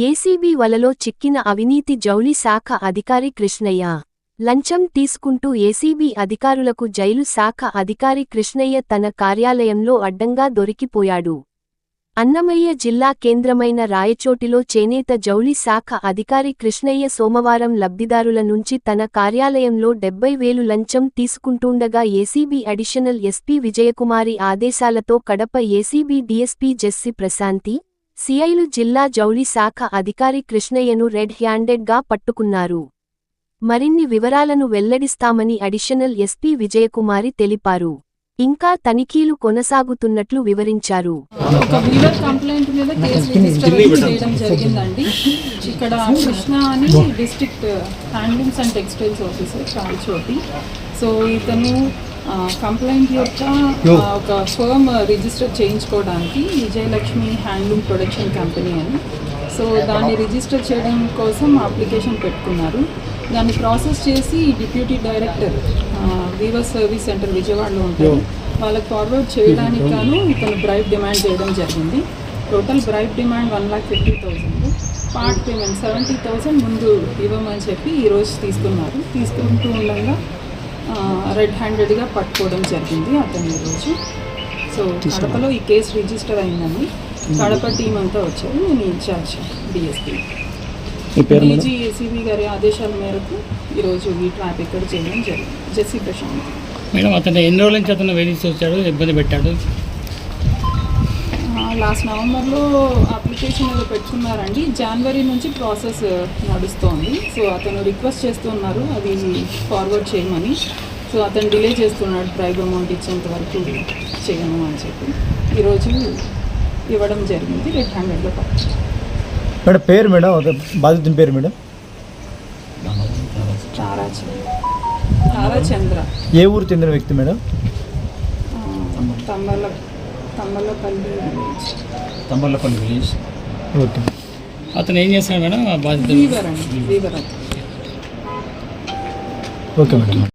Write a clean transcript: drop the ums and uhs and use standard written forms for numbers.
ACB వలలో చిక్కిన అవినీతి జౌళి శాఖ అధికారి కృష్ణయ్య. లంచం తీసుకుంటూ ఏసీబీ అధికారులకు జైలు శాఖ అధికారి కృష్ణయ్య తన కార్యాలయంలో అడ్డంగా దొరికిపోయాడు. అన్నమయ్య జిల్లా కేంద్రమైన రాయచోటిలో చేనేత జౌళి శాఖ అధికారి కృష్ణయ్య సోమవారం లబ్ధిదారుల నుంచి తన కార్యాలయంలో 70,000 లంచం తీసుకుంటుండగా ఏసీబీ అడిషనల్ ఎస్పీ విజయకుమారి ఆదేశాలతో కడప ఏసీబీ డీఎస్పీ జెస్సి ప్రశాంతి, సిఐలు జిల్లా జౌళి శాఖ అధికారి కృష్ణయ్యను రెడ్ హ్యాండెడ్గా పట్టుకున్నారు. మరిన్ని వివరాలను వెల్లడిస్తామని అడిషనల్ ఎస్పీ విజయకుమారి తెలిపారు. ఇంకా తనిఖీలు కొనసాగుతున్నట్లు వివరించారు. ఒక వీవర్ కంప్లైంట్ మీద కేసు రిజిస్టర్ చేయడం జరిగిందండి. ఇక్కడ కృష్ణ అని district handlooms and textiles officer Rayachoti. So ఇతను కంప్లైంట్ యొక్క ఒక ఫర్మ్ రిజిస్టర్ చేయించుకోవడానికి విజయలక్ష్మి హ్యాండ్లూమ్ ప్రొడక్షన్ కంపెనీ అని, సో దాన్ని రిజిస్టర్ చేయడం కోసం అప్లికేషన్ పెట్టుకున్నారు. దాన్ని ప్రాసెస్ చేసి deputy director weaver service centre విజయవాడలో ఉంటారు, వాళ్ళకి ఫార్వర్డ్ చేయడానికి గాను ఇతను బ్రైబ్ డిమాండ్ చేయడం జరిగింది. Total bribe demand 1,50,000, part payment 70,000 ముందు ఇవ్వమని చెప్పి ఈరోజు తీసుకుంటూ ఉండగా రెడ్ హ్యాండెడ్గా పట్టుకోవడం జరిగింది అతను ఈరోజు. సో కడపలో ఈ కేసు రిజిస్టర్ అయిందని కడప టీం అంతా వచ్చారు. నేను ఇన్ఛార్జ్ డిఎస్పీ డీజీ ఏసీబీ గారి ఆదేశాల మేరకు ఈరోజు ఈ ట్రాప్ ఇక్కడ చేయడం జరిగింది. జెస్సి ప్రశాంత్ మేడం, అతను ఎన్ని రోజుల నుంచి అతను వేధించి వచ్చాడు, ఇబ్బంది పెట్టాడు? లాస్ట్ నవంబర్లో అప్లికేషన్ ఏదో పెట్టుకున్నారండి. జనవరి నుంచి ప్రాసెస్ నడుస్తోంది. సో అతను రిక్వెస్ట్ చేస్తున్నారు అది ఫార్వర్డ్ చేయమని. సో అతను డిలే చేస్తున్నాడు, ప్రైజ్ అమౌంట్ ఇచ్చేంత వరకు చేయను అని చెప్పి ఈరోజు ఇవ్వడం జరిగింది. రెడ్ హ్యాండెడ్లో పట్టింది. మేడం పేరు మేడం, బాధితుని పేరు మేడం? తారాచంద్ర. ఏ ఊరు చెందిన వ్యక్తి మేడం? తంబర్లపల్లి విలేజ్. ఓకే. అతను ఏం చేస్తాడు మేడం? బాధితుడు వీవర్ అండి, వీవర్. Okay madam.